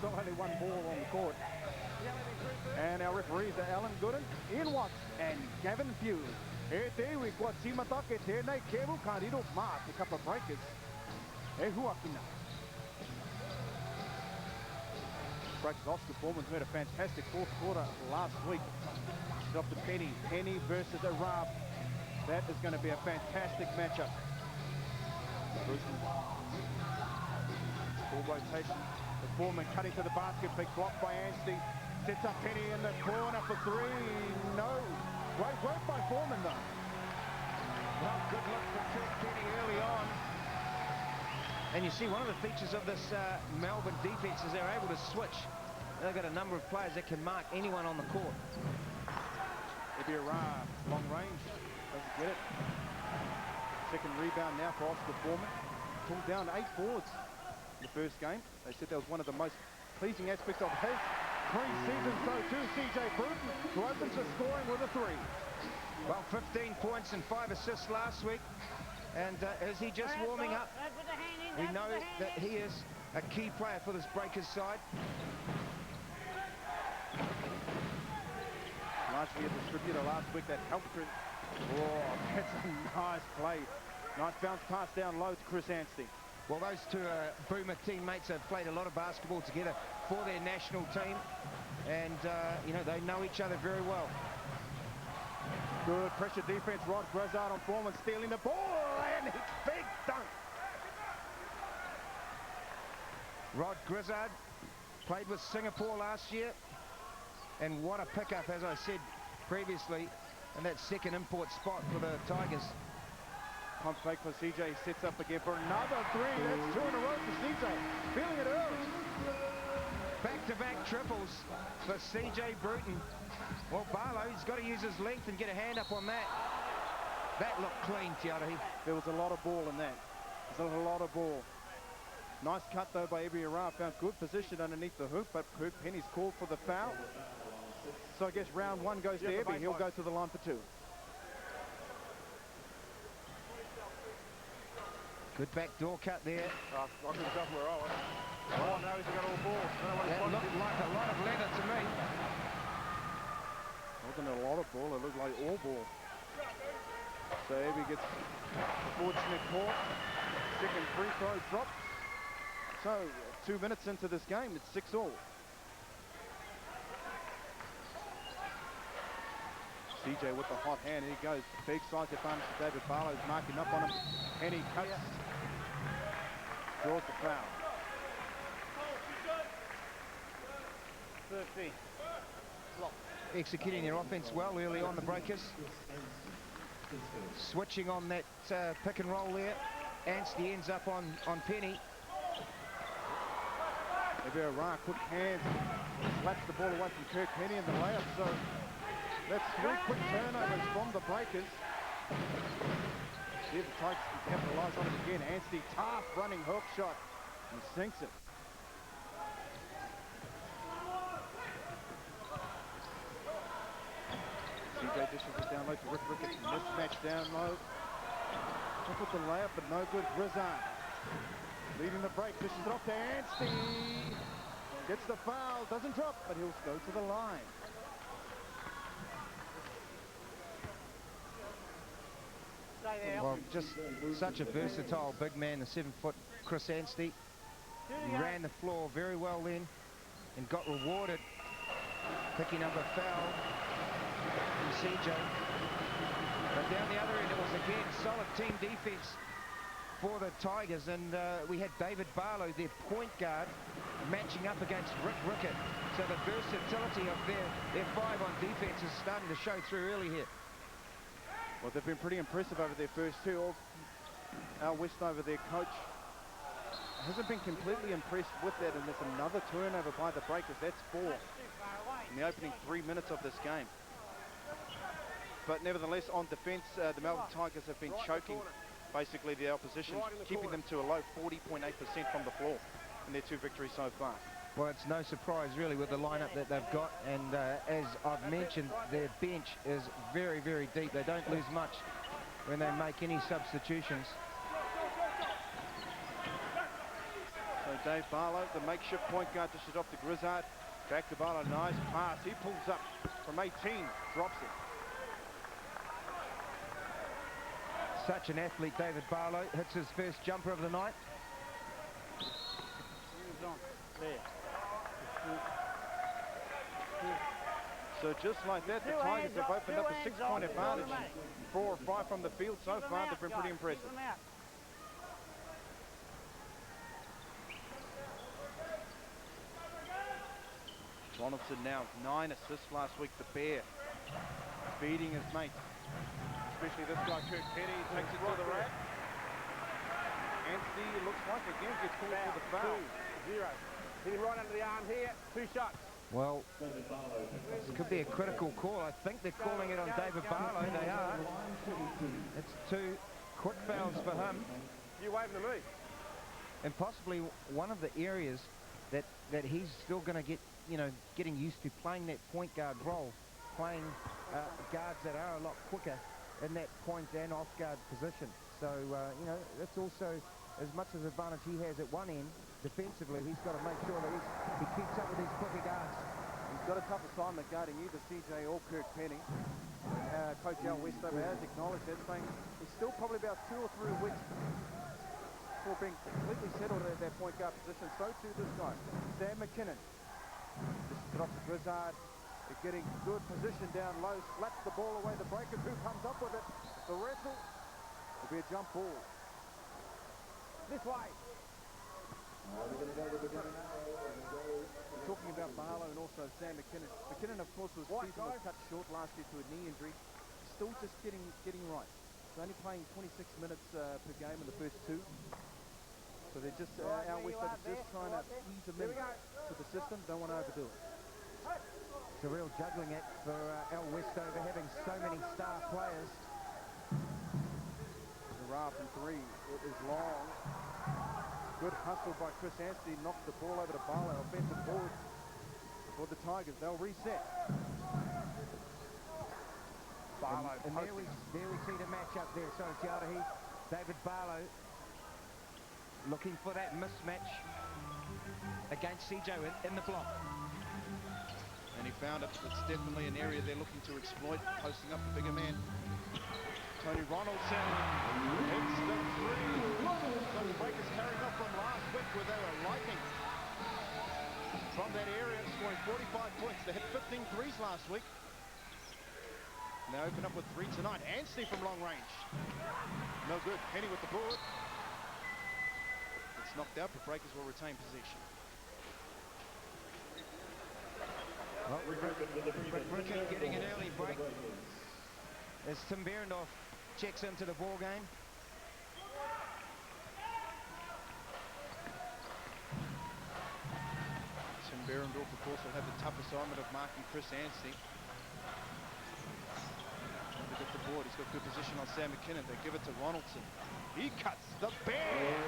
There's still only one ball on the court. And our referees are Alan Gooden, Ian Watts, and Gavin Pugh. E te iwi kua tīmata ke tēnei keru ka riro mā te kapa breakers. E huakina. Breakers Oscar Foreman had a fantastic fourth quarter last week. Up to Penny. Penny versus Arab. That is going to be a fantastic matchup. Full rotation. The Foreman cutting to the basket. Big block by Anstey. Sets up Penny in the corner for three. No. Great work by Foreman though. Well, good look for Kirk Penny early on. And you see one of the features of this Melbourne defense is they're able to switch. They've got a number of players that can mark anyone on the court. Ibira, long range, doesn't get it. Second rebound now for Oscar Foreman. Pulled down 8 boards in the first game. They said that was one of the most pleasing aspects of his pre-season. So too, CJ Bruton, who opens the scoring with a 3. Well, 15 points and 5 assists last week. And is he just warming up? We know that he is a key player for this Breakers side. Largely a distributor last week that helped Chris. Oh, that's a nice play. Nice bounce pass down low to Chris Anstey. Well, those two Boomer teammates have played a lot of basketball together for their national team. And, you know, they know each other very well. Good pressure defense. Rod Grizzard on Foreman stealing the ball. And his big dunk. Rod Grizzard played with Singapore last year. And what a pickup, as I said previously, in that second import spot for the Tigers. Pump fake for CJ. He sets up again for another 3. That's 2 in a row for CJ. Feeling it early. Back-to-back triples for CJ Bruton. Well, Barlow's got to use his length and get a hand up on that. That looked clean, Tiarahi. There was a lot of ball in that. There's a lot of ball. Nice cut, though, by Evie Arra. Found good position underneath the hoop, but Kirk Penny's called for the foul. So I guess round 1 goes to Evie. He'll go to the line for 2. Good backdoor cut there. Oh, now he's got all balls. That looked like a lot of leather to me. Wasn't a lot of ball, it looked like all ball. So Evie gets a fortunate call. Second free throw drops. So 2 minutes into this game, it's 6-all. CJ with the hot hand, here he goes. Big size advantage to David Barlow's marking up on him. And he cuts. Draws the foul. 13. Executing their offense well early on, the Breakers. Switching on that pick and roll there. Anstey ends up on Penny. Ibira, quick hands. Slaps the ball away from Kirk Penny in the layup. So that's 3 quick turnovers from the Breakers. See if the Tigers can capitalize on it again. Anstey, tough running hook shot. And sinks it. CJ dishes it down low to Rick Ricketts. Mismatch down low. Took with the layup, but no good. Grizzard leading the break. Dishes it off to Anstey. Gets the foul. Doesn't drop, but he'll go to the line. Well, just such a versatile big man, the 7-foot Chris Anstey. He ran the floor very well then and got rewarded picking up a foul from CJ. But down the other end, it was again solid team defense for the Tigers, and we had David Barlow, their point guard, matching up against Rick Rickett. So the versatility of their 5 on defense is starting to show through early here. Well, they've been pretty impressive over their first 2. Al Westover, their coach, hasn't been completely impressed with that, and there's another turnover by the Breakers. That's 4 in the opening 3 minutes of this game. But nevertheless, on defense, the Melbourne Tigers have been choking basically the opposition, keeping them to a low 40.8% from the floor in their 2 victories so far. Well, it's no surprise really with the lineup that they've got, and as I've mentioned, their bench is very, very deep. They don't lose much when they make any substitutions. So Dave Barlow, the makeshift point guard, dishes off to Grizzard. Back to Barlow, nice pass. He pulls up from 18, drops it. Such an athlete, David Barlow. Hits his first jumper of the night. So just like that, the Tigers have opened up a 6-point advantage. 4 or 5 from the field so far. They've been pretty impressive. Ronaldson now 9 assists last week. The Bear feeding his mates, especially this guy Kirk Penny. Takes it to the rack. Anstey, it looks like again gets called for the foul. 2-0. Hit him right under the arm here. 2 shots. Well, this could be a critical call. I think they're calling it on David Barlow. They are. It's 2 quick fouls for him. You waving to me. And possibly one of the areas that he's still going to get, getting used to playing that point guard role, playing guards that are a lot quicker in that point and off guard position. So, that's also as much as advantage he has at one end. Defensively, he's got to make sure that he keeps up with these quicker guards. He's got a tough assignment guarding either CJ or Kirk Penny. Coach Al Westover has acknowledged that, saying he's still probably about 2 or 3 weeks before being completely settled at that point guard position. So too this guy, Sam McKinnon. Just put off to Grizzard. They're getting good position down low, slaps the ball away. The breaker, who comes up with it? The wrestle. It'll be a jump ball. This way. Talking about Barlow and also Sam McKinnon. McKinnon, of course, was season was cut short last year to a knee injury. Still just getting right. He's only playing 26 minutes per game in the first 2. So they're just Al Westover just trying to ease him into the system. Don't want to overdo it. It's a real juggling act for Al Westover, having so many star players. Zara from 3. It is long. Good hustle by Chris Anstey. Knocks the ball over to Barlow. Offensive board for the Tigers. They'll reset. Barlow. And there we see the matchup there. So it's Yarahi, David Barlow looking for that mismatch against CJ in the block. And he found it. It's definitely an area they're looking to exploit, posting up the bigger man. Tony Ronaldson hits the 3. So the Breakers carrying off from last week where they were lightning from that area, scoring 45 points. They hit 15 threes last week. Now open up with 3 tonight. Anstey from long range. No good. Penny with the board. It's knocked out, but Breakers will retain possession. Well, Britain getting an early break as Tim Behrendorff checks into the ball game. Tim Behrendorff, of course, will have the tough assignment of marking Chris Anstey. To get the board, he's got good position on Sam McKinnon. They give it to Ronaldson. He cuts the Bear.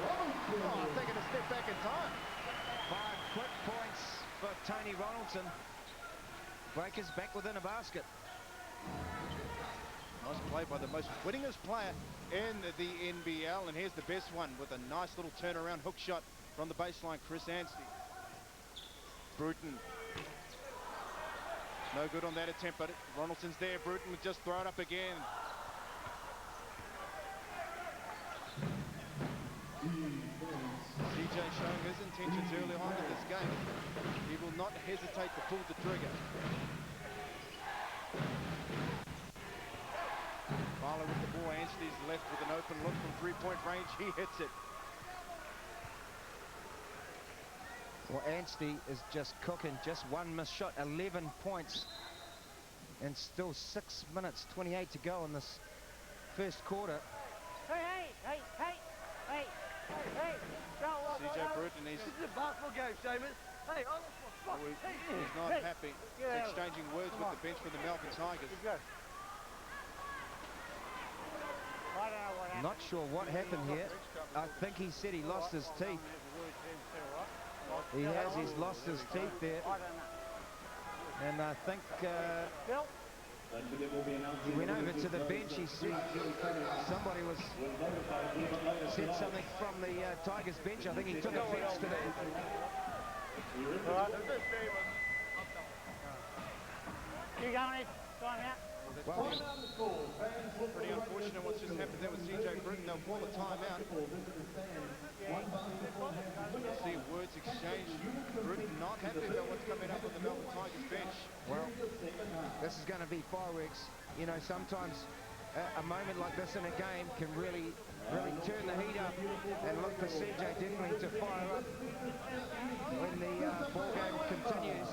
Oh, taking a step back in time. 5 quick points for Tony Ronaldson. Breakers back within a basket. Nice play by the most winningest player in the NBL. And here's the best one with a nice little turnaround hook shot from the baseline, Chris Anstey. Bruton. No good on that attempt, but Ronaldson's there. Bruton would just throw it up again. CJ showing his intentions early on in this game. He will not hesitate to pull the trigger. Barlow with the ball. Anstey's left with an open look from 3-point range. He hits it. Well, Anstey is just cooking. Just 1 missed shot, 11 points. And still 6 minutes, 28 to go in this first quarter. Hey. CJ Bruton, This is a basketball game, Seamus. Hey, he's not happy. He's exchanging words with the bench for the Melbourne Tigers. Not sure what happened here. I think he said he lost his teeth. He has. He's lost his teeth there. And I think He went over to the bench. He said somebody said something from the Tigers bench. I think he took offence to that. You going? Time out. Well, Pretty unfortunate what's just happened there with CJ Britton. They'll call a timeout. You'll see words exchanged. Britton not happy about what's coming up on the Melbourne Tigers bench. well, this is going to be fireworks. You know, sometimes a moment like this in a game can really turn the heat up, and look for CJ definitely to fire up when the ball game continues.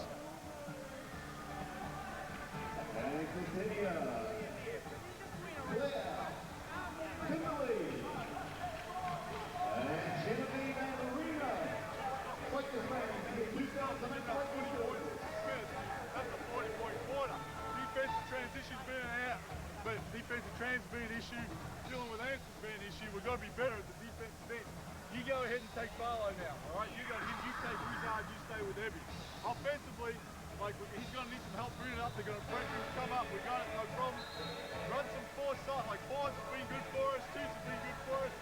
Defensive trans being an issue, dealing with answers being an issue. We've got to be better at the defensive end. You go ahead and take Barlow now, all right? You got him, you take Brizard, you stay with Ebby. Offensively, like, he's going to need some help bringing it up. They're going to pressure him, come up. We got it, no problem. Run some four side, like fours have been good for us, twos have been good for us.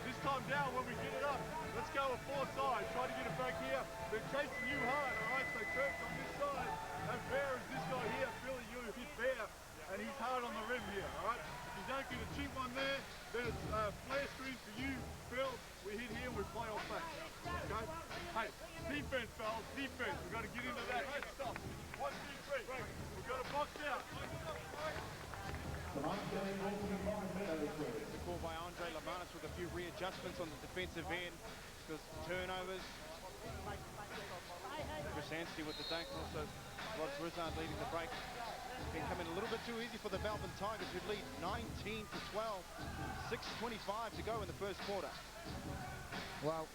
This time down, when we get it up, let's go with four side. Try to get it back here. They're chasing you hard, all right? So Kirk's on this side. And Bear is this guy here. Billy, you hit Bear. And he's hard on the rim here, all right? If you don't get a cheap one there, then it's flare screens for you, Phil. We hit here, we play off back, okay? Hey, defense, fellas, defense. We've got to get into that head stuff. 1, 2, 3. We've got to box out. The call by Andre Lamanis with a few readjustments on the defensive end because turnovers. Chris Anstey with the dunk, also Rod Brizard leading the break. It's been coming a little bit too easy for the Melbourne Tigers, who lead 19-12. 6:25 to go in the first quarter. Well,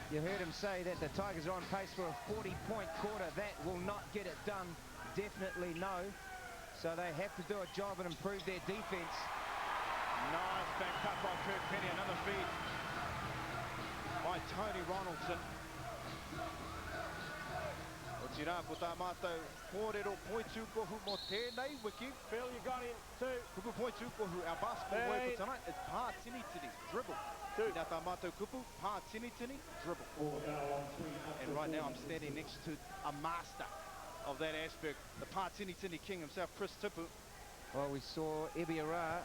you heard him say that the Tigers are on pace for a 40-point quarter. That will not get it done. Definitely no. So they have to do a job and improve their defense. Nice back cut by Kirk Penny. Another feed by Tony Ronaldson. Tira ko tāmato kōrero poitu ko hu mo tēnei wiki. Phil, you got him. 2. Kupu poitu ko hu. Our basketball word for tonight is pā tini tini, dribble. 2. Nā tāmato kupu, pā tini tini, dribble. And right now I'm standing next to a master of that aspect, the pā tini tini king himself, Chris Tipu. Well, we saw Ebiara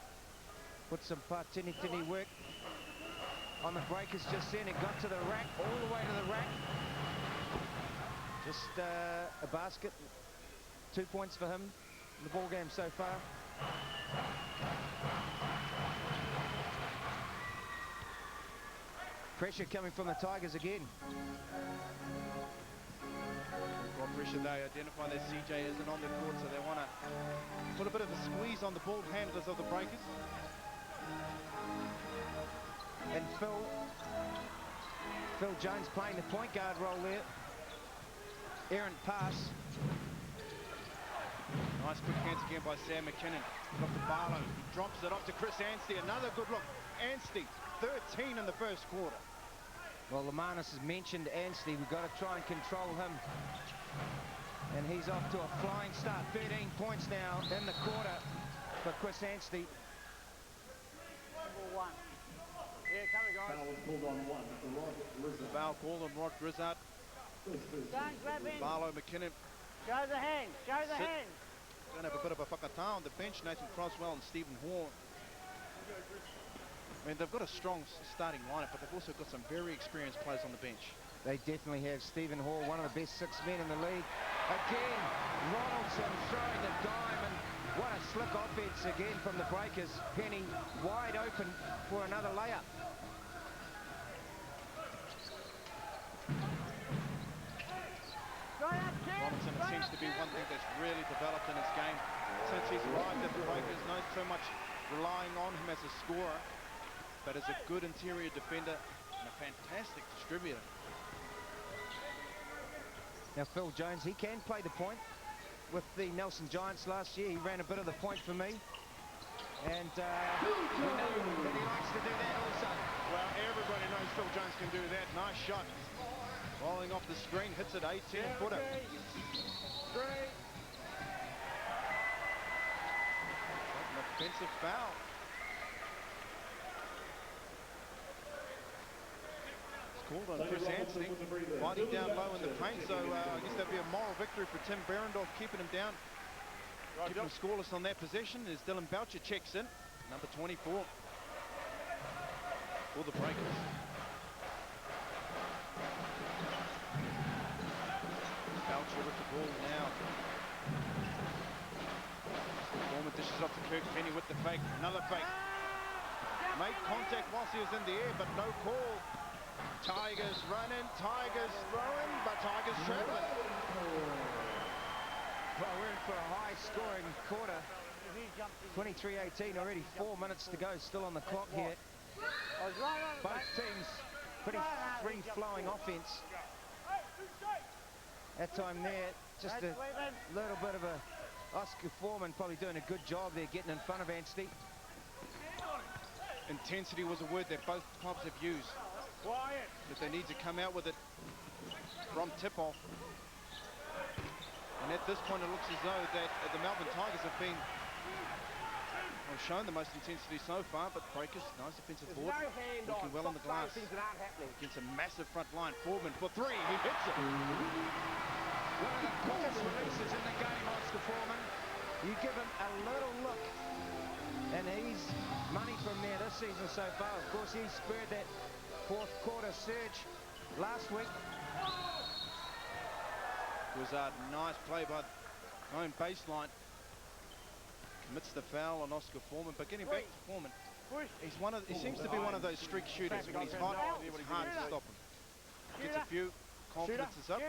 put some pā tini tini work on the breakers just then and got to the rack, all the way to the rack. Just a basket, 2 points for him in the ball game so far. Pressure coming from the Tigers again. Got pressure, they identify that CJ isn't on the court, so they want to put a bit of a squeeze on the ball handlers of the breakers. And Phil Jones playing the point guard role there. Errant pass. Nice quick hands again by Sam McKinnon. Look to Barlow. He drops it off to Chris Anstey. Another good look. Anstey, 13 in the first quarter. Well, Lamanis has mentioned Anstey. We've got to try and control him. And he's off to a flying start. 13 points now in the quarter for Chris Anstey. Number 1. Yeah, coming, guys. Foul called on Rod Brizard. Don't grab in. Barlow, McKinnon. Show the hand. Show the Sit. hand. Going to have a bit of a whakatā on the bench. Nathan Croswell and Stephen Horn. I mean, they've got a strong starting lineup, but they've also got some very experienced players on the bench. They definitely have. Stephen Hall, one of the best 6 men in the league. Again, Ronaldson throwing the dime, and what a slick offense again from the breakers. Penny wide open for another layup. Robinson, it seems to be one thing that's really developed in his game since he's arrived at the Breakers. Not so much relying on him as a scorer, but as a good interior defender and a fantastic distributor. Now Phil Jones, he can play the point. With the Nelson Giants last year, he ran a bit of the point for me. And we know that he likes to do that also. Well, everybody knows Phil Jones can do that. Nice shot. Rolling off the screen, hits it 18-footer. An offensive foul. It's called on Chris Anstey, fighting down low in the paint, so I guess that'd be a moral victory for Tim Berendorf, keeping him down. Keeping him scoreless on that possession as Dylan Boucher checks in, number 24 for the Breakers. Boucher with the ball now. Foreman dishes off to Kirk Penny with the fake. Another fake. Made contact whilst he was in the air, but no call. Tigers running, Tigers throwing, but Tigers traveling. Well, we're in for a high-scoring quarter. 23-18, already 4 minutes to go, still on the clock here. Both teams pretty free-flowing offense. That time there, just a little bit of a Oscar Foreman probably doing a good job there, getting in front of Anstey. Intensity was a word that both clubs have used. That they need to come out with it from tip-off. And at this point, it looks as though that the Melbourne Tigers have been shown the most intensity so far, but Breakers, nice defensive board, looking well on the glass against a massive front line. Foreman for three, he hits it. One of the quickest releases in the game, Oscar Foreman. You give him a little look, and he's money from there this season so far. Of course, he spurred that fourth quarter surge last week. Was a nice play by the own baseline. Commits the foul on Oscar Foreman, but getting back to Foreman, he seems to be one of those streak shooters. When he's hot, it's hard to stop him. Gets a few, confidence is up.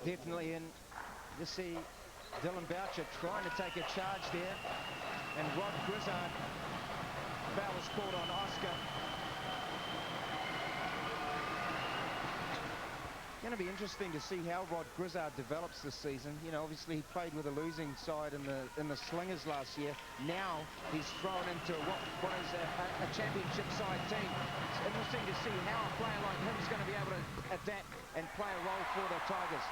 Definitely in. You see Dylan Boucher trying to take a charge there, and Rod Grizzard, foul was called on Oscar. Going to be interesting to see how Rod Grizzard develops this season. You know, obviously he played with a losing side in the Slingers last year. Now he's thrown into what is a championship side team. It's interesting to see how a player like him is going to be able to adapt and play a role for the Tigers.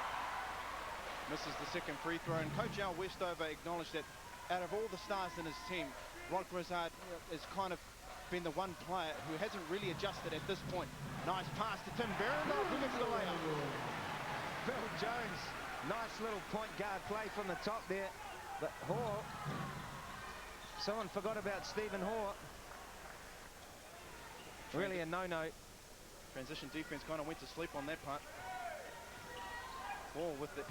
Misses the second free throw, and Coach Al Westover acknowledged that out of all the stars in his team, Rod Grizzard has kind of been the one player who hasn't really adjusted at this point. Nice pass to Tim Berendorf, who gets the layup. Phil Jones, nice little point guard play from the top there. But Hoare, someone forgot about Stephen Hoare. Really a no-no. Transition defense kind of went to sleep on that part. Hoare with the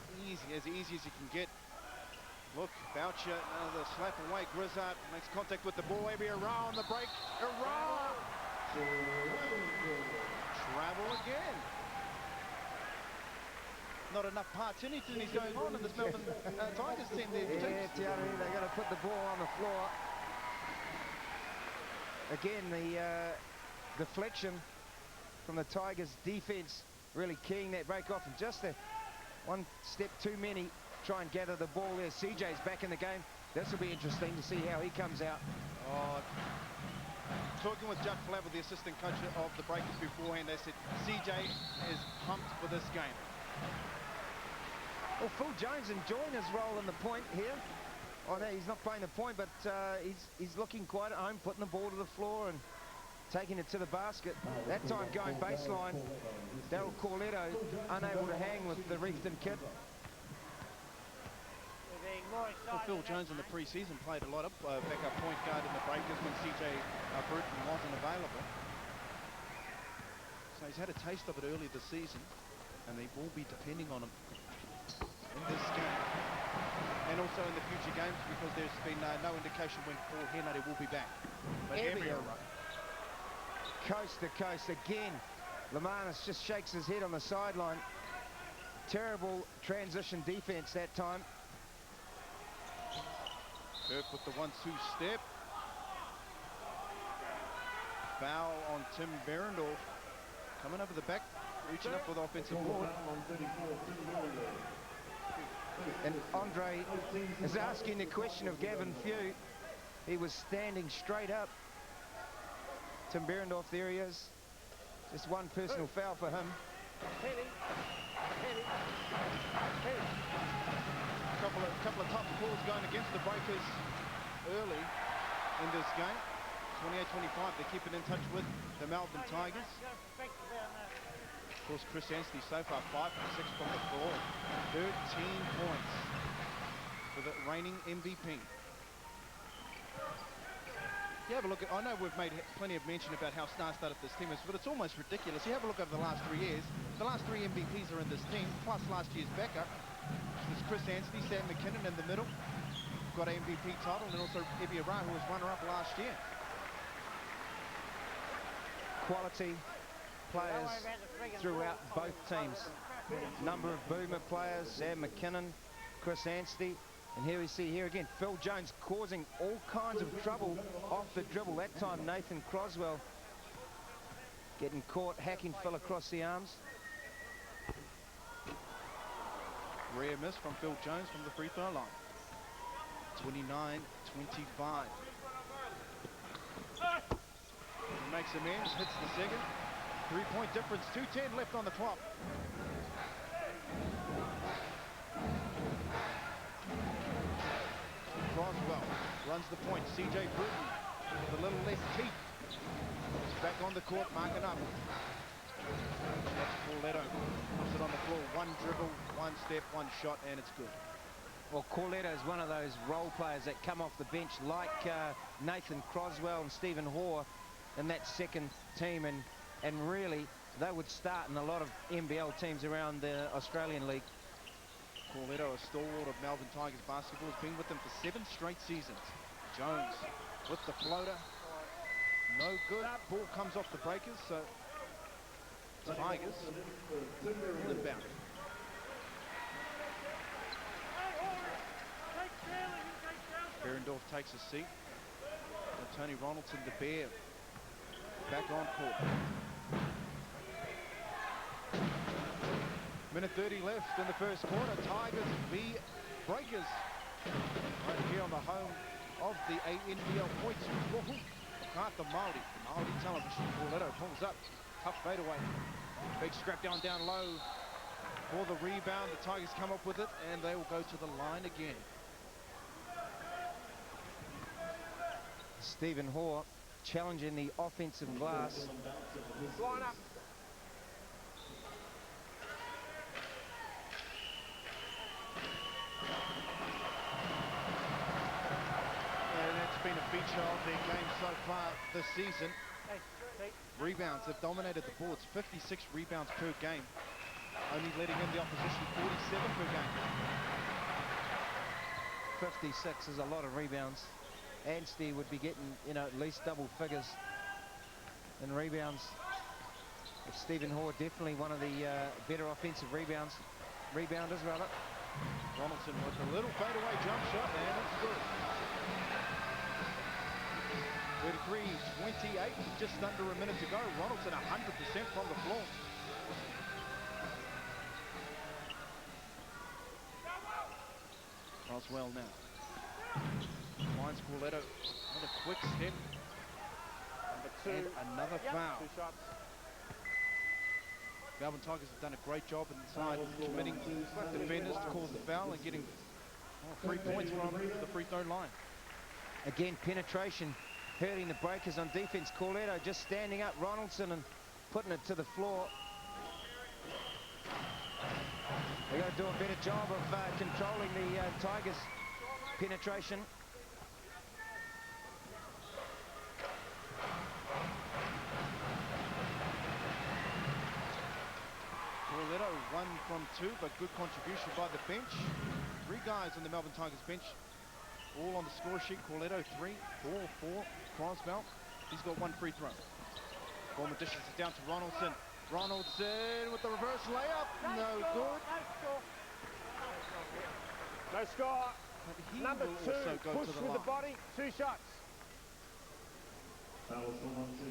as easy as you can get. Look, Boucher, another slap away. Grizzard makes contact with the ball. Maybe Ira on the break. Ira! Travel again. Not enough party-tennies going on in this Melbourne Tigers team there. Yeah, Tiara, they're going to put the ball on the floor. Again, the deflection from the Tigers defense really keying that break off, and just one step too many. Try and gather the ball there. CJ's back in the game. This will be interesting to see how he comes out. Talking with Judd Flavel, the assistant coach of the Breakers beforehand, they said CJ is pumped for this game. Well, Phil Jones enjoying his role in the point here. Oh no, he's not playing the point, but he's looking quite at home, putting the ball to the floor and taking it to the basket. That time going baseline. Daryl Corletto unable to hang with the Reefton kid. Well, Phil Jones in the pre-season played a lot of backup point guard in the Breakers when CJ Bruton wasn't available. So he's had a taste of it early this season, and they will be depending on him in this game and also in the future games, because there's been no indication when Paul Henry will be back. But coast to coast again. Lemanis just shakes his head on the sideline. Terrible transition defense that time. Kirk with the 1-2 step. Foul on Tim Berendorf. Coming over the back, reaching up with the offensive board. And Andre is asking the question of Gavin Few. He was standing straight up. Tim Berendorf, there he is. Just one personal foul for him. Couple of tough calls going against the Breakers early in this game. 28-25, they're keeping in touch with the Melbourne Tigers. Of course, Chris Anstey so far 5 from 6 from the floor. 13 points for the reigning MVP. You have a look at, I know we've made plenty of mention about how star-studded this team is, but it's almost ridiculous. You have a look over the last 3 years. The last 3 MVPs are in this team, plus last year's backup. There's Chris Anstey, Sam McKinnon in the middle. Got an MVP title, and also Ebi Ara, who was runner-up last year. Quality players throughout both teams. Number of boomer players, Sam McKinnon, Chris Anstey. And here we see here again, Phil Jones causing all kinds of trouble off the dribble. That time, Nathan Croswell getting caught, hacking Phil across the arms. Rare miss from Phil Jones from the free throw line. 29-25. He makes amends, hits the second. 3-point difference, 2:10 left on the clock. Croswell runs the point. CJ Bruton with a little less teeth. He's back on the court, marking up. That's Corletto. Puts it on the floor. One dribble, one step, one shot, and it's good. Well, Corletto is one of those role players that come off the bench like Nathan Croswell and Stephen Hoare in that second team, and really they would start in a lot of NBL teams around the Australian League. Corletto, a stalwart of Melbourne Tigers basketball, has been with them for 7 straight seasons. Jones with the floater. No good. Ball comes off the Breakers, so Tigers in the bounce. Berendorf takes a seat. And Tony Ronaldson, the Bear, back on court. Minute 30 left in the first quarter. Tigers v Breakers. Right here on the home of the NBL points. MacArthur Maori. Maori television. Corletto pulls up. Tough fadeaway. Big scrap down low for the rebound. The Tigers come up with it, and they will go to the line again. Stephen Hoare challenging the offensive glass. Line up. And that's been a feature of their game so far this season. Rebounds have dominated the boards. 56 rebounds per game. Only letting in the opposition 47 per game. 56 is a lot of rebounds. Anstey would be getting, you know, at least double figures in rebounds. But Stephen Hoare definitely one of the better offensive rebounders rather. Ronaldson with a little fadeaway jump shot, and it's good. 33-28, just under a minute to go. Ronaldson 100% from the floor. Croswell now. Finds Corletto. Another quick step. Number 2. And another foul. 2 shots. Melbourne Tigers have done a great job inside committing defenders to cause the foul and getting 3 points from the free throw line. Again, penetration hurting the Breakers on defense. Corletto just standing up Ronaldson and putting it to the floor. They've got to do a better job of controlling the Tigers' penetration. Corletto 1 from 2, but good contribution by the bench. 3 guys on the Melbourne Tigers bench, all on the score sheet. Corletto 3, 4. Croswell, he's got 1 free throw. Former dishes it down to Ronaldson. Ronaldson with the reverse layup, no good. No score. But he Number will 2, also go push to the with line. the body, 2 shots. That was the one to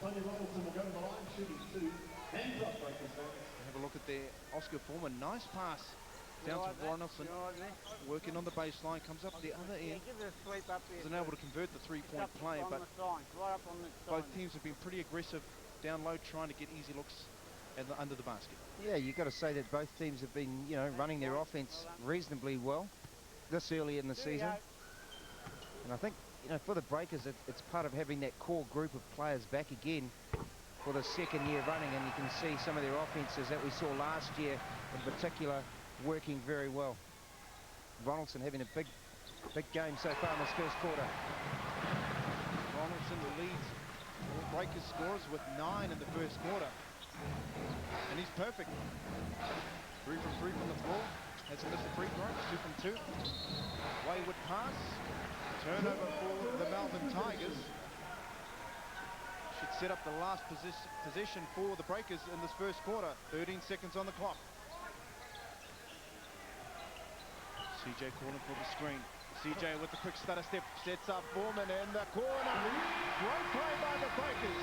Tony Ronaldson will go to the line, shooting 2. Hands up, Breakers fans. Have a look at their Oscar Foreman. Nice pass down to Ronaldson. Working on the baseline, comes up the other end. Give it a sweep up there. Wasn't able to convert the 3-point play, but right up on the both teams have been pretty aggressive down low, trying to get easy looks and under the basket. Yeah, you've got to say that both teams have been, you know, running their offense reasonably well this early in the season. And I think, you know, for the Breakers, it's part of having that core group of players back again for the second year running, and you can see some of their offenses that we saw last year in particular working very well. Ronaldson having a big game so far in this first quarter. Ronaldson leads all Breakers scorers with 9 in the first quarter. And he's perfect. 3 from 3 from the floor. Hasn't missed a free throw. 2 from 2. Wayward pass. Turnover for the Melbourne Tigers. Should set up the last possession for the Breakers in this first quarter. 13 seconds on the clock. CJ calling for the screen. CJ with the quick stutter step, sets up Foreman in the corner. Great play by the Breakers.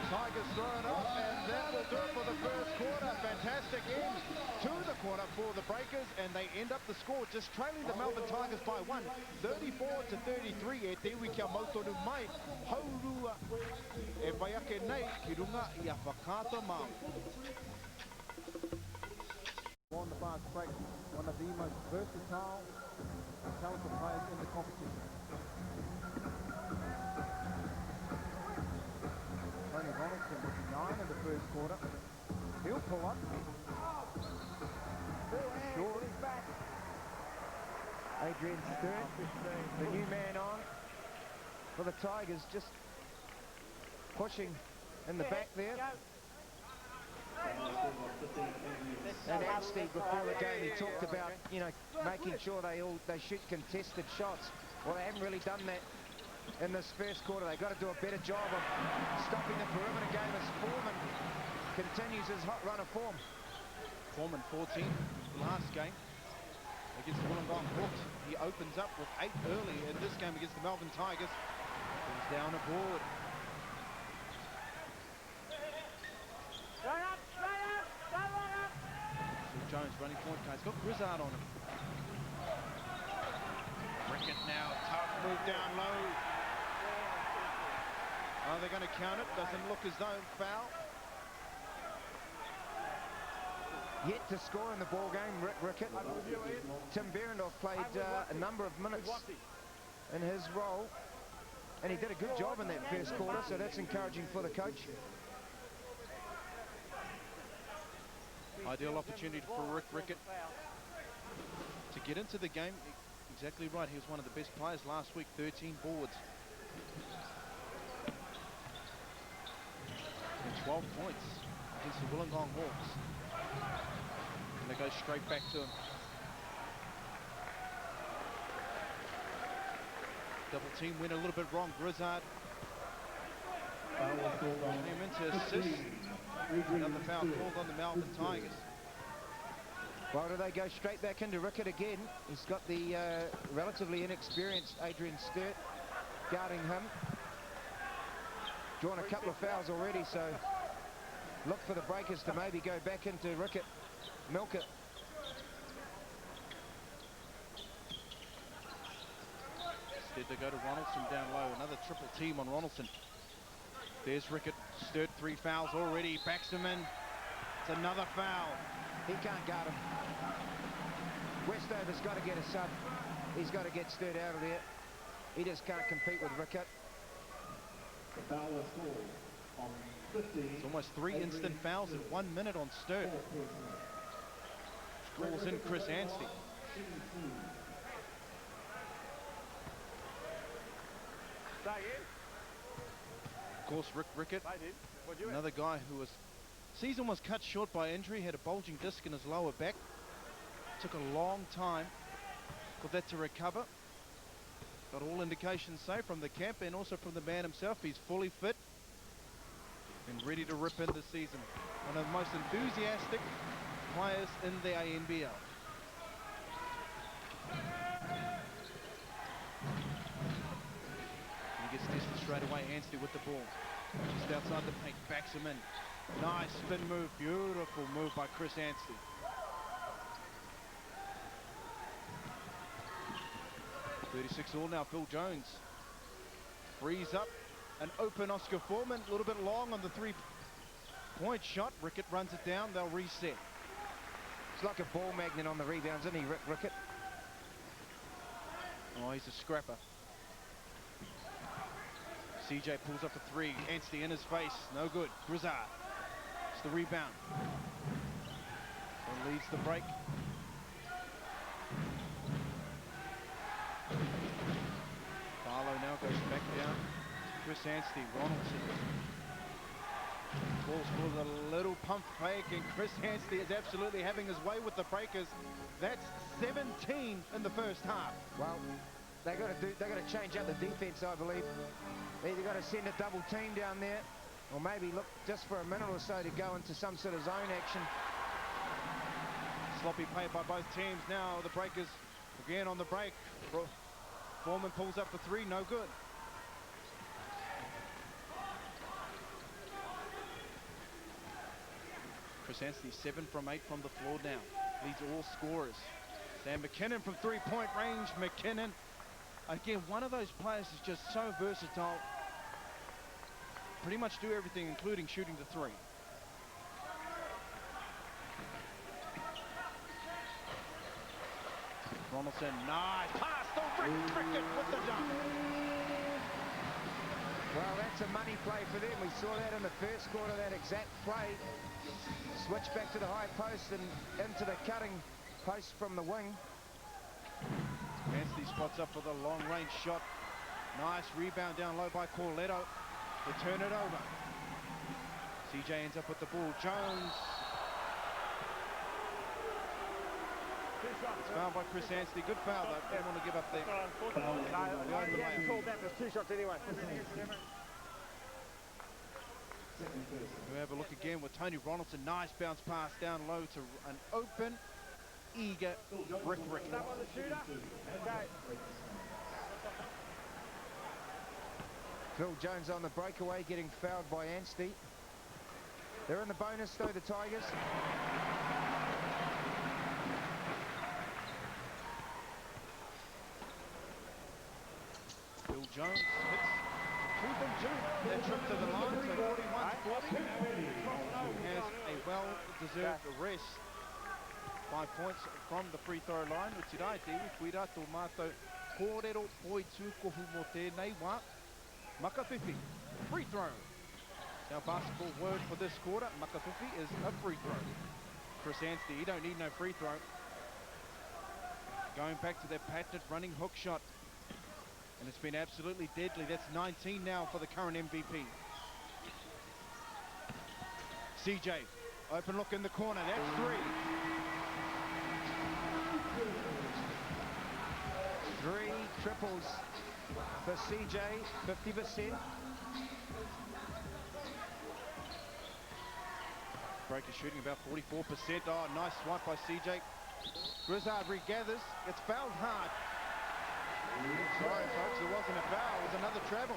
Tigers throw it up, and that will do it for the first quarter. Fantastic end to the quarter for the Breakers, and they end up the score just trailing the Melbourne Tigers by 1, 34-33. E te wiki a mautonu mai, haurua e vai ake nei ki runga I a whakata mau. On the fast break, one of the most versatile and talented players in the competition. Tony Ronaldson with 9 in the first quarter. He'll pull up. Short. Adrian Sturt, the new man on for the Tigers, just pushing in the back there. And Anstey, before the game, he talked about, you know, making sure they shoot contested shots. Well, they haven't really done that in this first quarter. They've got to do a better job of stopping the perimeter game as Foreman continues his hot run of form. Foreman 14 last game against the Wollongong Hawks. He opens up with 8 early in this game against the Melbourne Tigers. He's down a board. Jones running point, guys. Got Grizzard on him. Rickett now, tough move down low. Are they going to count it? Doesn't look as though foul. Yet to score in the ball game, Rickett. Tim Behrendorff played a number of minutes in his role, and he did a good job in that first quarter, so that's encouraging for the coach. Ideal opportunity for Rickett to get into the game. Exactly right. He was one of the best players last week. 13 boards. And 12 points against the Wollongong Hawks. And they go straight back to him. Double team went a little bit wrong. Grizzard came in to assist. Another foul called on the Melbourne Tigers. Well, do they go straight back into Rickett again? He's got the relatively inexperienced Adrian Sturt guarding him. Drawn a couple of fouls already, so look for the Breakers to maybe go back into Rickett, milk it. Instead they go to Ronaldson down low. Another triple team on Ronaldson. There's Rickett. Sturt 3 fouls already. Backs him in. It's another foul. He can't guard him. Westover's got to get a sub. He's got to get Sturt out of there. He just can't compete with Rickett. The foul was called on 15. It's almost 3 instant fouls in 1 minute on Sturt. Calls in Chris Anstey. Of course, Rickett, another guy who was season was cut short by injury, had a bulging disc in his lower back. Took a long time for that to recover. Got all indications safe from the camp and also from the man himself. He's fully fit and ready to rip in this season. One of the most enthusiastic players in the NBL. He gets tested straight away. Anstey with the ball. Just outside the paint, backs him in. Nice spin move, beautiful move by Chris Anstey. .36 all now, Phil Jones frees up an open Oscar Foreman, a little bit long on the three-point shot. Rickett runs it down, they'll reset. It's like a ball magnet on the rebounds, isn't he, Rickett? Oh, he's a scrapper. CJ pulls up a three. Anstey in his face. No good. Grizzard. It's the rebound. So leads the break. Barlow now goes back down. Chris Anstey, Ronaldson. Calls for the little pump fake, and Chris Anstey is absolutely having his way with the breakers. That's 17 in the first half. Well, they got to change up the defense, I believe. They either got to send a double team down there, or maybe look just for a minute or so to go into some sort of zone action. Sloppy play by both teams. Now the breakers again on the break. Foreman pulls up for three, no good. Chris Anstey 7 from 8 from the floor now. Leads all scorers. Sam McKinnon from three-point range. McKinnon, again, one of those players is just so versatile. Pretty much do everything, including shooting the three. Ronaldson, nice pass to Rickett with the dunk. Well, that's a money play for them. We saw that in the first quarter, that exact play. Switch back to the high post and into the cutting post from the wing. Anstey spots up for the long-range shot. Nice rebound down low by Corletto. They turn it over. CJ ends up with the ball. Jones. It's fouled by Chris Anstey. Good foul, though. Didn't want to give up there. Yeah, called that. There's 2 shots anyway. We have a look again with Tony Ronaldson. Nice bounce pass down low to an open, eager Rickett. Stop on the shooter. Okay. Phil Jones on the breakaway, getting fouled by Anstey. They're in the bonus though, the Tigers. Phil Jones hits 2 from 2. That trip to the line, so 41-40. Has a well-deserved rest. 5 points from the free throw line. Utirai te uwhira tō mātou kōrero poi tūkohu mō tēnei wā. Makawhiwhi, free throw. Our basketball word for this quarter, Makawhiwhi, is a free throw. Chris Anstey, you don't need no free throw. Going back to that patented running hook shot. And it's been absolutely deadly. That's 19 now for the current MVP. CJ, open look in the corner. That's 3. 3 triples for CJ, 50%. Breaker shooting about 44%. Oh, nice swipe by CJ. Grizzard regathers. Gets fouled hard. Sorry, folks, it wasn't a foul. It was another travel.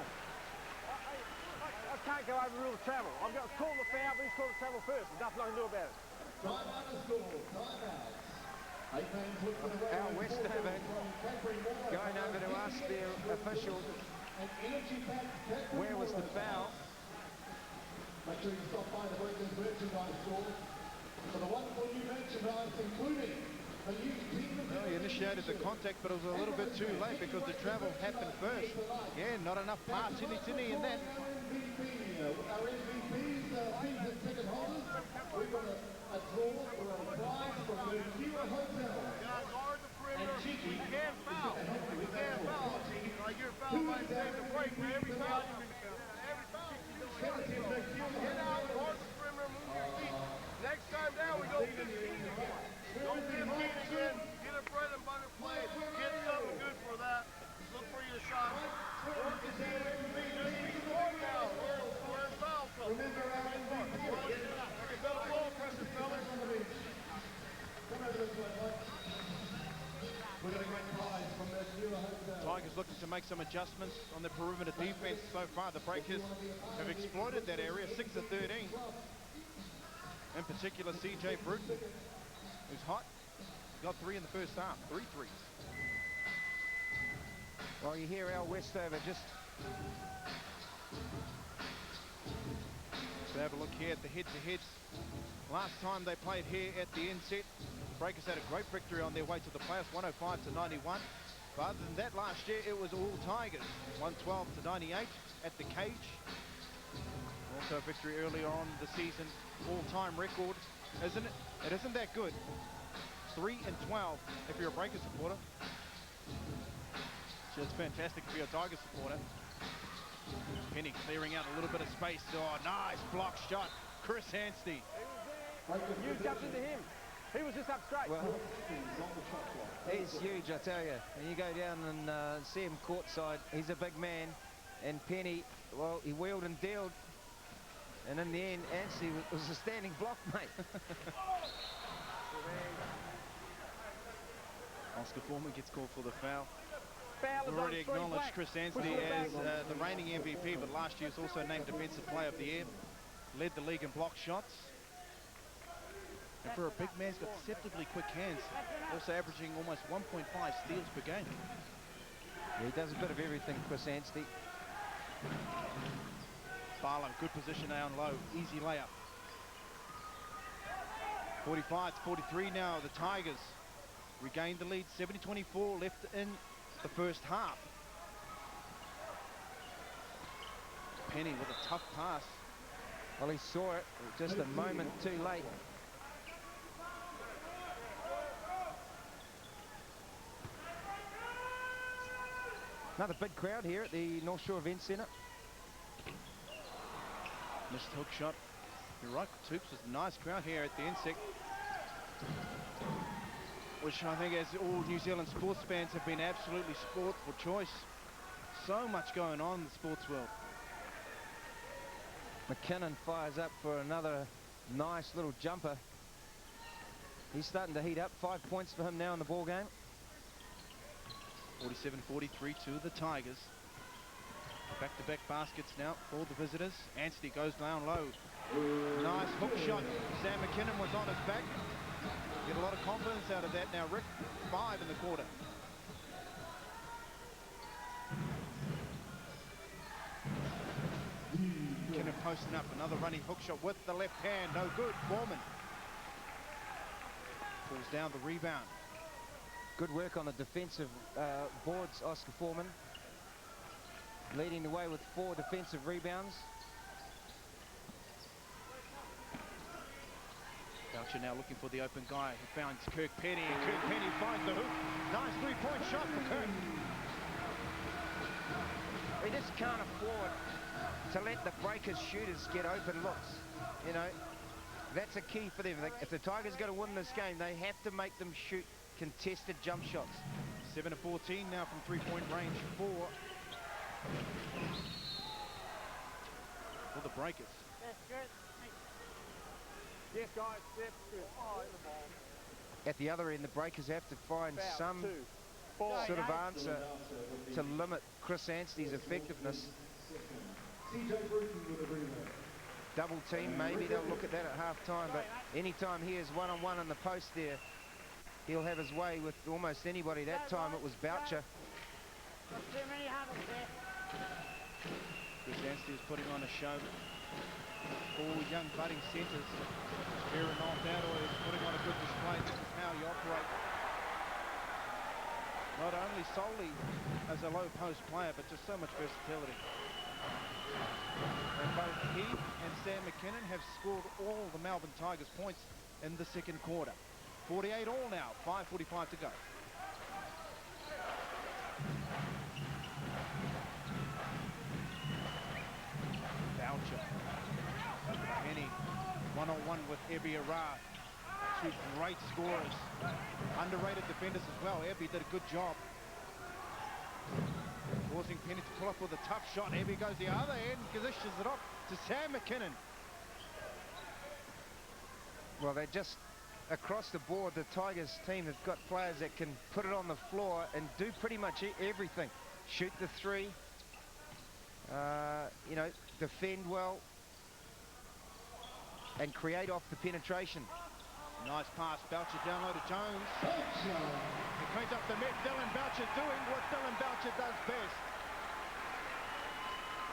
I can't go over the rule of travel. I've got to call the foul, but he's called the travel first. There's nothing I can do about it. Time out the score. Time out. 18 points for the way. Al Westover going over to ask their official where was the foul. Make sure you stop by the Breakers merchandise store for the wonderful new merchandise, including the new team. Well, he initiated the contact, but it was a little bit too late because the travel happened first. Yeah, not enough pass, tinny in that. Our MVPs, season ticket holders, we've got a draw for a prize from the Kira Hotel. Guard the perimeter. We can't foul. We can't foul. Like you're fouled by the break. Every foul you make. Every foul. Get out, guard the perimeter, move your feet. Next time down, we go 15 again. Go 15 again. Get a bread and butter play. Get something good for that. Look for your shot. Work the team. Just be smart now. We're in foul trouble. Remember our MVP. You better blow pressure, fellas. Come over this way, Mike. We've got a great prize from the Kira Hotel. Tigers looking to make some adjustments on the perimeter defense so far. The Breakers have exploited that area, 6 of 13. In particular, CJ Bruton, who's hot. Got 3 in the first half, 3 threes. Well, you hear Al Westover just have a look here at the head-to-heads. Last time they played here at the NSEC, Breakers had a great victory on their way to the playoffs, 105-91. But other than that, last year it was all Tigers, 112-98 at the cage. Also a victory earlier on in the season, all-time record, isn't it? It isn't that good. 3-12 if you're a Breakers supporter. So it's fantastic if you're a Tigers supporter. Penny clearing out a little bit of space. Oh, nice block shot. Chris Anstey. You jumped into him. He was just up straight. Well, he's huge, I tell you. When you go down and see him courtside, he's a big man. And Penny, well, he wheeled and dealed. And in the end, Anstey was a standing block, mate. Oscar Foreman gets called for the foul. Foul is We've already on 3 acknowledged black. Chris Anstey as the reigning MVP, but last year was also named Defensive Player of the Year. Led the league in block shots. And for a big man, he's got deceptively quick hands. Also averaging almost 1.5 steals per game. Yeah, he does a bit of everything, Chris Anstey. Barlow, good position down low. Easy layup. 45-43 now. The Tigers regained the lead. 70-24 left in the first half. Penny with a tough pass. Well, he saw it just a moment too late. Another big crowd here at the North Shore Event Centre. Missed hook shot. You're right, Toops was a nice crowd here at the NSEC. Which I think, as all New Zealand sports fans, have been absolutely sport for choice. So much going on in the sports world. McKinnon fires up for another nice little jumper. He's starting to heat up. 5 points for him now in the ball game. 47-43 to the Tigers. Back-to-back baskets now for the visitors. Anstey goes down low. Nice hook shot. Sam McKinnon was on his back. Get a lot of confidence out of that now. Rick, 5 in the quarter. McKinnon posting up another running hook shot with the left hand. No good. Foreman pulls down the rebound. Good work on the defensive boards, Oscar Foreman. Leading the way with 4 defensive rebounds. Boucher now looking for the open guy. He finds Kirk Penny, and Kirk Penny finds the hoop. Nice three-point shot for Kirk. They just can't afford to let the Breakers shooters get open looks. You know, that's a key for them. If the Tigers are going to win this game, they have to make them shoot contested jump shots. 7-14 now from three-point range for the Breakers. Yes, guys. Yes, good. Oh, in the ball. At the other end, the Breakers have to find Foul, some 2, 4. sort of answer to limit Chris Anstey's effectiveness. Double team, maybe they'll look at that at half-time, but anytime he is one-on-one in the post there, he'll have his way with almost anybody. That time it was Boucher. Chris Anstey is putting on a show. All young budding centres here in North Adelaide is putting on a good display. This is how you operate. Not only solely as a low post player, but just so much versatility. And both he and Sam McKinnon have scored all the Melbourne Tigers points in the second quarter. 48 all now, 5:45 to go. Boucher. Penny, one-on-one with Ebby Arra. 2 great scorers. Underrated defenders as well. Ebby did a good job. Causing Penny to pull up with a tough shot. Ebby goes the other end, dishes it off to Sam McKinnon. Well, they just, across the board, the Tigers team have got players that can put it on the floor and do pretty much everything. Shoot the 3, you know, defend well, and create off the penetration. Nice pass, Boucher down low to Jones. He cleans up the net. Dylan Boucher doing what Dylan Boucher does best.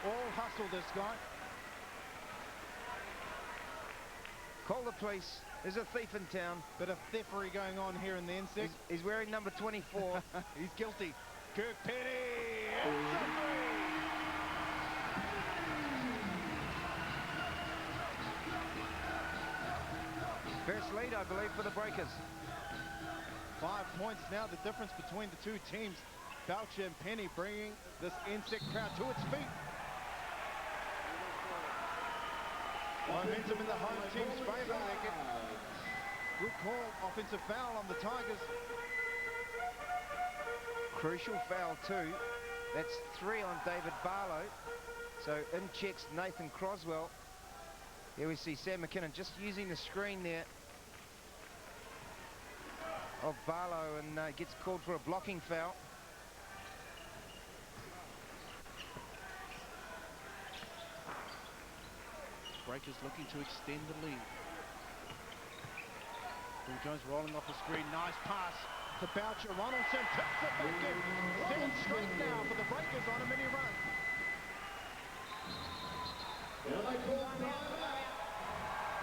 All hustle, this guy. Call the police. There's a thief in town. Bit of thievery going on here in the NSEC. He's wearing number 24. He's guilty. Kirk Penny. It's a three. First lead, I believe, for the Breakers. 5 points now, the difference between the two teams. Boucher and Penny bringing this NSEC crowd to its feet. Momentum in the home team's favour. Good call, offensive foul on the Tigers. Crucial foul too. That's 3 on David Barlow. So in checks Nathan Croswell. Here we see Sam McKinnon just using the screen there of Barlow, and gets called for a blocking foul. Breakers looking to extend the lead. Bill Jones rolling off the screen. Nice pass to Boucher. Ronaldson tips it back in. 7 straight now for the Breakers on a mini run.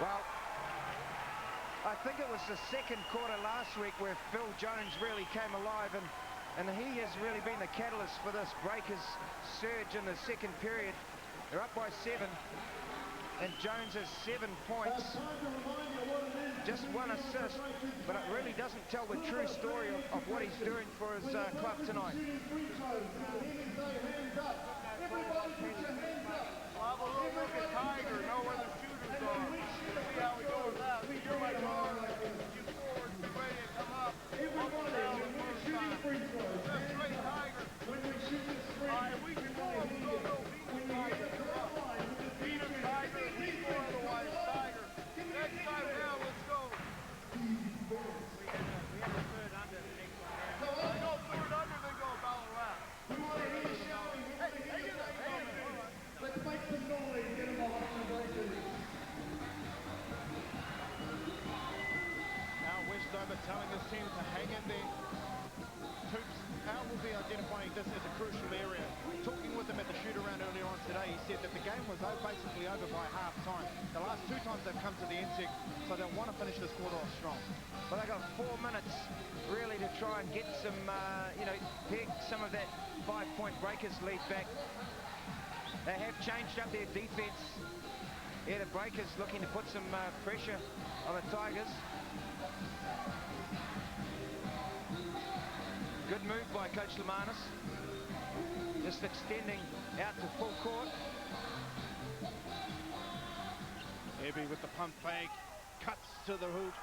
Well, I think it was the second quarter last week where Phil Jones really came alive, and he has really been the catalyst for this Breakers surge in the second period. They're up by 7, and Jones has 7 points, just 1 assist, but it really doesn't tell the true story of what he's doing for his club tonight. I'll have a little look at Tiger, know where the shooters are. See how we go with that. You're my guard. You forward, be ready to come up. Up and down the first time. Just straight Tiger. All right, we can go up. We'll go beat the Tiger. Beat him, Tiger. Beat him otherwise, Tiger. Next time now, let's go. We had a third under the next one. I go third under, then go Ballarat. Let's make some noise, get them off the Breakers. Now Westover telling his team to hang in there. Toops, Al will be identifying this as a crucial area. Talking with him at the shoot-around earlier on today, he said that the game was basically over by half-time. The last 2 times they've come to the NSEC, so they'll want to finish this quarter off strong. Well, they got 4 minutes really to try and get some, peg some of that 5-point Breakers lead back. They have changed up their defense. Here the Breakers looking to put some pressure on the Tigers. Good move by Coach Lemanis. Just extending out to full court. Ebby with the pump fake, cuts to the hoop.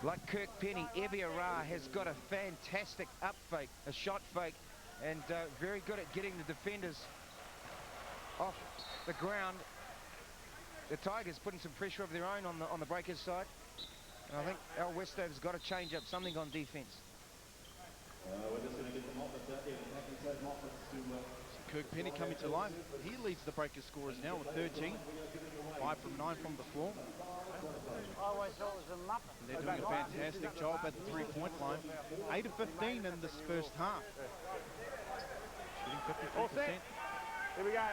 Like Kirk Penny, Ebby Ara has got a fantastic up fake, a shot fake, and very good at getting the defenders off the ground. The Tigers putting some pressure of their own on the Breakers side. And I think Al Westover's got to change up something on defense. We're just going to get the Moffats out there. Kirk Penny coming to life. He leads the Breakers scorers now with 13. 5 from 9 from the floor. I always thought it was a muppet. And they're doing a fantastic job at the 3-point line. 8 of 15 in this first half. Shooting 53%. All set. Here we go.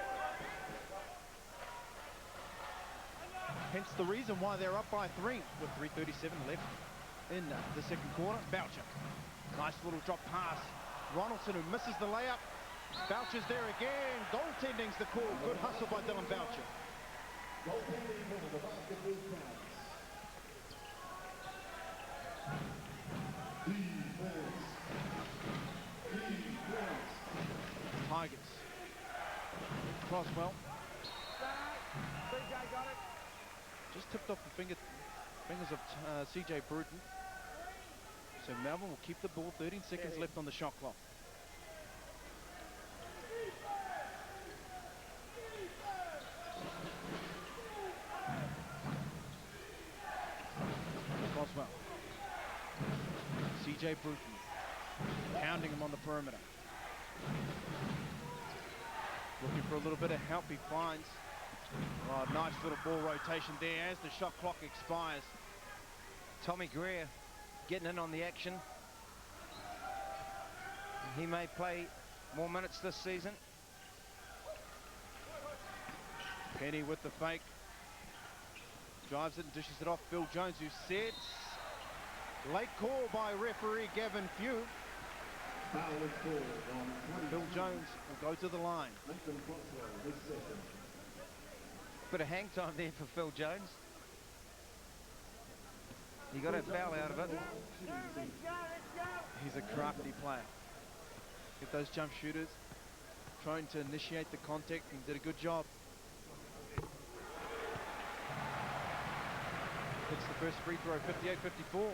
Hence the reason why they're up by 3 with 3:37 left in the second quarter. Boucher. Nice little drop pass. Ronaldson, who misses the layup. Boucher's there again. Goaltending's the call. Good hustle by Dylan Boucher. Tigers. Croswell. CJ got it. Just tipped off the fingers of CJ Bruton. So Melbourne will keep the ball. 13 seconds left on the shot clock. Croswell. CJ Bruton. Pounding him on the perimeter. Looking for a little bit of help. He finds. Oh, nice little ball rotation there as the shot clock expires. Tommy Greer getting in on the action. He may play more minutes this season. Penny with the fake. Drives it and dishes it off. Phil Jones, who sets. Late call by referee Gavin Few. Foul is called on 20. Phil Jones will go to the line. Nathan Croswell, his second. Bit of hang time there for Phil Jones. He got a foul out of it. He's a crafty player. Get those jump shooters trying to initiate the contact, and did a good job. It's the first free throw, 58-54.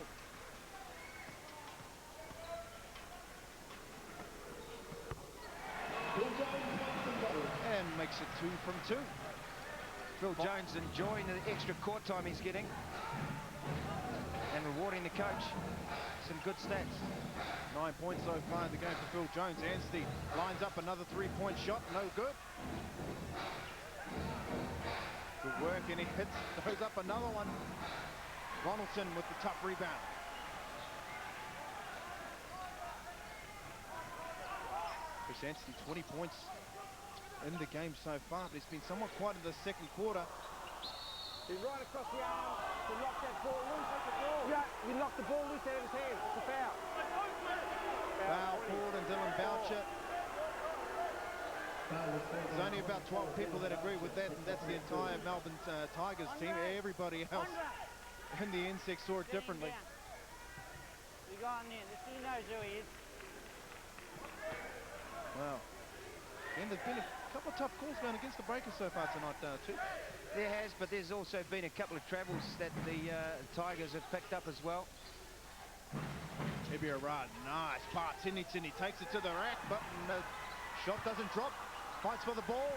And makes it 2 from 2. Phil Jones enjoying the extra court time he's getting and rewarding the coach. Some good stats. 9 points so far in the game for Phil Jones. Anstey lines up another three-point shot, no good. Good work, and he throws up another one. Ronaldson with the tough rebound. Chris Anstey, 20 points in the game so far, but he's been somewhat quiet in the second quarter. He's right across the arm to knock that ball loose. Yeah, you knocked the ball loose out of his hand. It's a foul. Foul called and Dylan Boucher. There's only about 12 people that agree with that, and that's the entire Melbourne Tigers team. Everybody else in the NSEC saw it differently. You got him there. He knows who he is. Wow. And there's been a couple of tough calls going against the Breakers so far tonight, too. There has, but there's also been a couple of travels that the Tigers have picked up as well. Maybe a run. Nice pass. Sydney takes it to the rack, but the shot doesn't drop. Fights for the ball.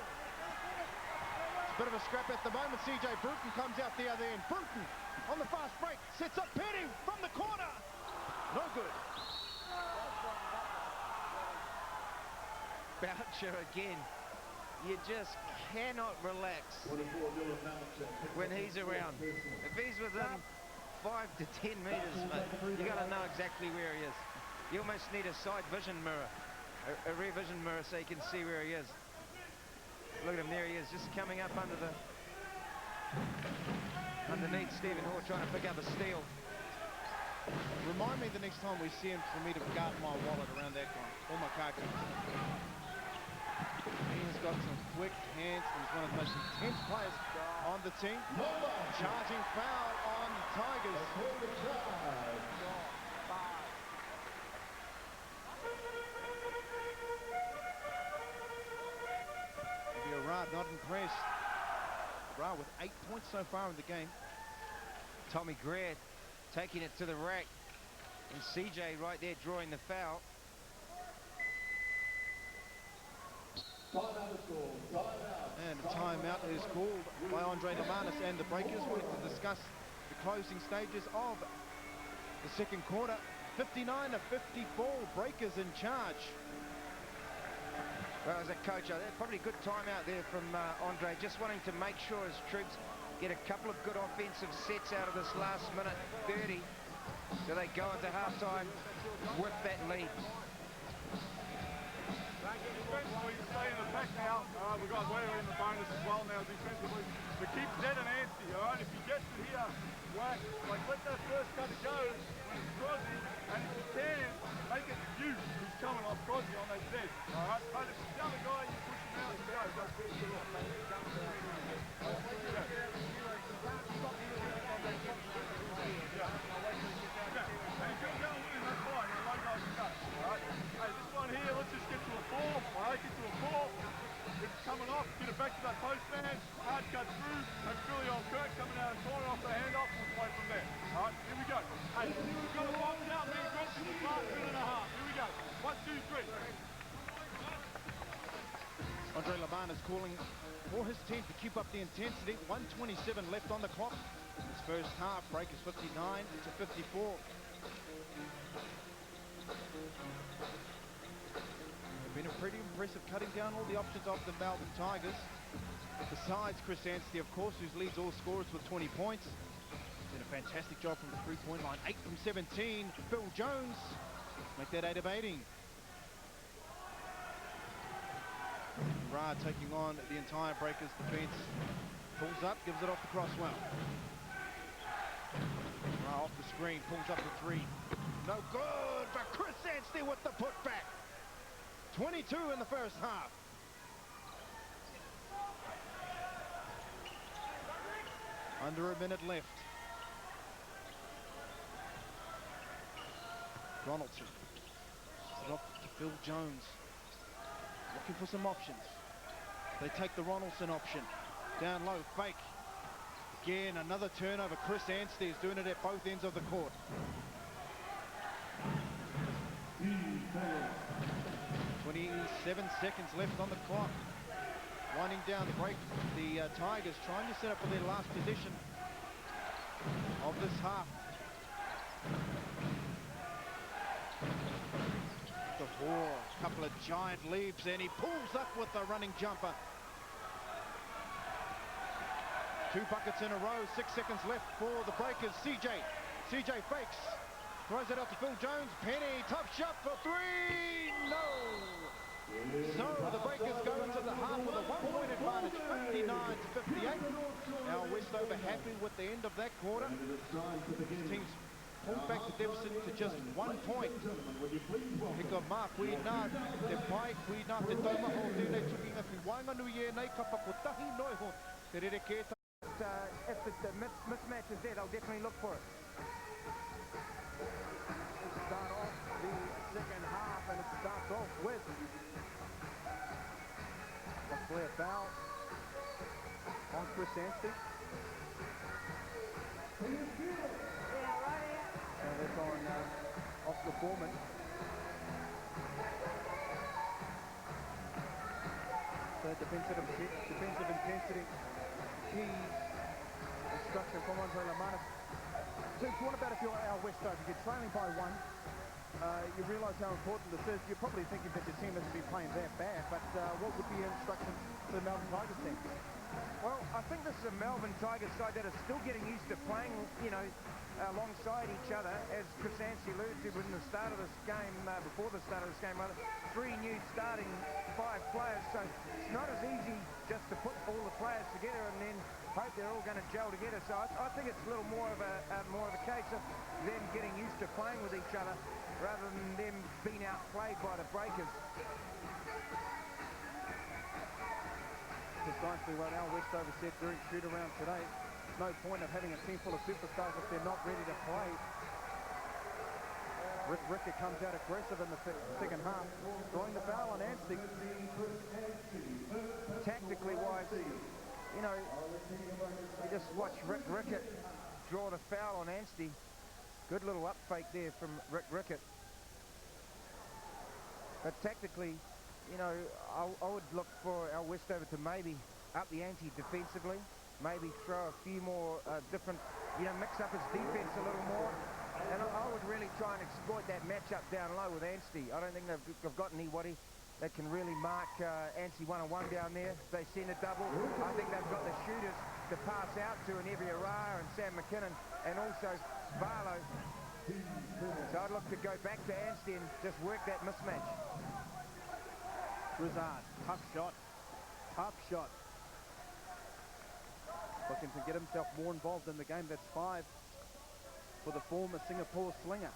It's a bit of a scrap at the moment. CJ Bruton comes out the other end. Bruton on the fast break. Sets up Penny from the corner. No good. Boucher again. You just cannot relax when he's around. If he's within 5 to 10 meters, mate, you got to know exactly where he is. You almost need a side vision mirror, a rear vision mirror, so you can see where he is. Look at him, there he is, just coming up underneath Stephen Hoare, trying to pick up a steal. Remind me the next time we see him for me to guard my wallet around that guy, or my car keys. He has got some quick hands, and he's one of the most intense players on the team. Charging foul on the Tigers. Maybe Arad not impressed. Arad with 8 points so far in the game. Tommy Greer taking it to the rack, and CJ right there drawing the foul. And a timeout is called by Andre Lemanis and the Breakers. We're going to discuss the closing stages of the second quarter. 59-54, Breakers in charge. Well, as a coach, probably a good timeout there from Andre, just wanting to make sure his troops get a couple of good offensive sets out of this last minute 30, so they go into halftime with that lead. Defensively, stay in the pack now. We've got Weir in the bonus as well now defensively. But keep Zed and Anstey, all right? If he gets it here, whack. Like, let that first cutter go when it's Crosby, and if you can, make it you who's coming off Crosby on that Zed, all right? But if it's the other guy, you push him out and go. Here, let's just get to a 4. All right, get to a 4. If it's coming off, get it back to that post man. Hard cut through. That's Billy old Kirk coming out of the corner off the handoff. We'll play from there. All right, here we go. Hey, we've got to box out. Be aggressive with last minute and a half. Here we go. 1, 2, 3. Andre Laban is calling for his team to keep up the intensity. 1:27 left on the clock. This first half, Breakers 59-54. Been a pretty impressive cutting down all the options of the Melbourne Tigers. Besides Chris Anstey, of course, who leads all scorers with 20 points. Did a fantastic job from the three-point line. 8 from 17. Phil Jones make that 8 of 18. Ra taking on the entire Breakers defence. Pulls up, gives it off to Crosswell. Ra off the screen, pulls up the three. No good for Chris Anstey with the putback. 22 in the first half. Under a minute left. Donaldson. Off to Phil Jones. Looking for some options. They take the Ronaldson option. Down low, fake. Again, another turnover. Chris Anstey is doing it at both ends of the court. 27 seconds left on the clock. Winding down the break. The Tigers trying to set up for their last possession of this half. The Hoare, couple of giant leaps, and he pulls up with the running jumper. 2 buckets in a row, 6 seconds left for the Breakers. CJ fakes, throws it out to Phil Jones. Penny, tough shot for 3, no! So the Breakers go into the half with a 1-point advantage, 59 to 58. Now Westover happy with the end of that quarter. Teams pulled back the deficit to just 1 point. Hika Mark, we na te pai, we na te taumaho, tēnei tukinga ki Wainganui e nei ka pakotahi noiho. Te rere kēta. If the mismatch is there, they'll definitely look for it. Start off the second half, and it starts off with a clear foul on Chris Anstey. And that's on Oscar Foreman. So defensive intensity. Key instruction from Andre Lamanis. So what about if you're our Westover? You're trailing by 1. You realise how important this is. You're probably thinking that your team isn't been playing that bad, but what would be your instruction to the Melbourne Tigers team? Well, I think this is a Melbourne Tigers side that is still getting used to playing, you know, alongside each other. As Chris Anstey alluded to in the start of this game, before the start of this game, 3 new starting 5 players. So it's not as easy just to put all the players together and then hope they're all going to gel together. So I think it's a little more of a case of them getting used to playing with each other rather than them being outplayed by the Breakers. Precisely what Al Westover said during shoot-around today. No point of having a team full of superstars if they're not ready to play. Rick Ricker comes out aggressive in the second half, throwing the foul on Anstey. Tactically wise, you know, you just watch Rick Rickett draw the foul on Anstey. Good little up fake there from Rick Rickett. But tactically, you know, I would look for our Westover to maybe up the ante defensively, maybe throw a few more different, you know, mix up his defense a little more. And I would really try and exploit that matchup down low with Anstey. I don't think they've got anybody that can really mark Anstey one-on-one down there. They send a double. I think they've got the shooters to pass out to, in Evie Araya and Sam McKinnon, and also Barlow. So I'd look to go back to Anstey and just work that mismatch. Grizzard, tough shot. Looking to get himself more involved in the game. That's 5 for the former Singapore slinger.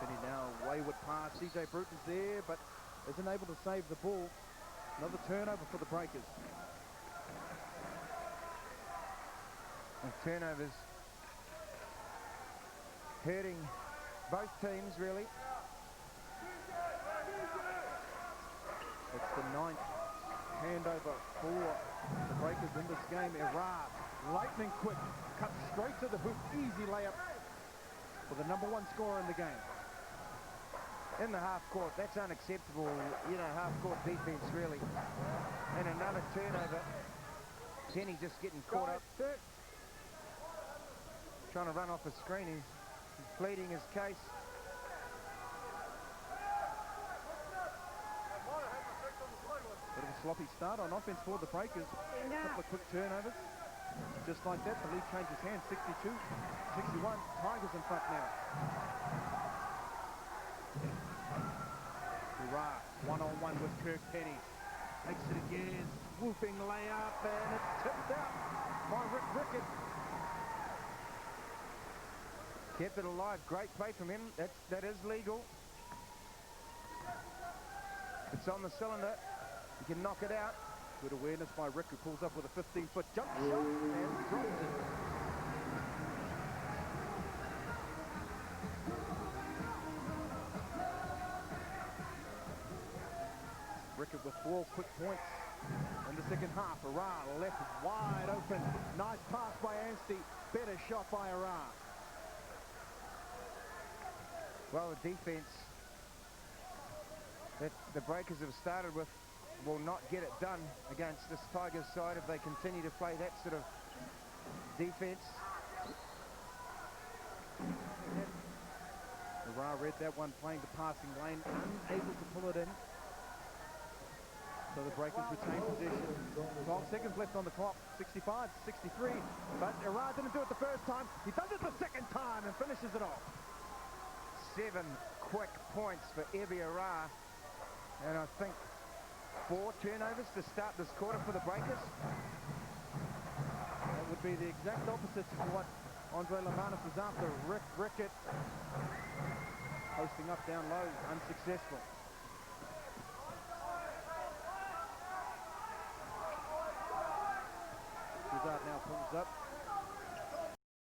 Penny now, wayward pass. CJ Bruton's there, but isn't able to save the ball. Another turnover for the Breakers. And turnovers hurting both teams, really. It's the 9th handover for the Breakers in this game. Erard, lightning quick, cuts straight to the hoop. Easy layup for the #1 scorer in the game. In the half court, that's unacceptable, you know, half court defense, really. And another turnover. Penny just getting caught up. Trying to run off a screen. He's pleading his case. Bit of a sloppy start on offense for the Breakers. A couple of quick turnovers. Just like that, the lead changes hands. 62-61. Tigers in front now. One-on-one with Kirk Petty. Takes it again. Swooping layup, and it's tipped out by Rick Rickett. Kept it alive. Great play from him. That is legal. It's on the cylinder. He can knock it out. Good awareness by Rick, who pulls up with a 15-foot jump shot and drops it. Rickett with 4 quick points in the second half. Ara left wide open. Nice pass by Anstey. Better shot by Ara. Well, the defense that the Breakers have started with will not get it done against this Tigers side if they continue to play that sort of defense. Ara read that one, playing the passing lane, unable to pull it in. So the Breakers retain possession. 12 seconds left on the clock. 65, 63. But Ara didn't do it the first time. He does it the second time and finishes it off. 7 quick points for Evie Ara. And I think 4 turnovers to start this quarter for the Breakers. That would be the exact opposite to what Andre Lamanis was after. Rick Rickett posting up down low, unsuccessful. Broussard now pulls up.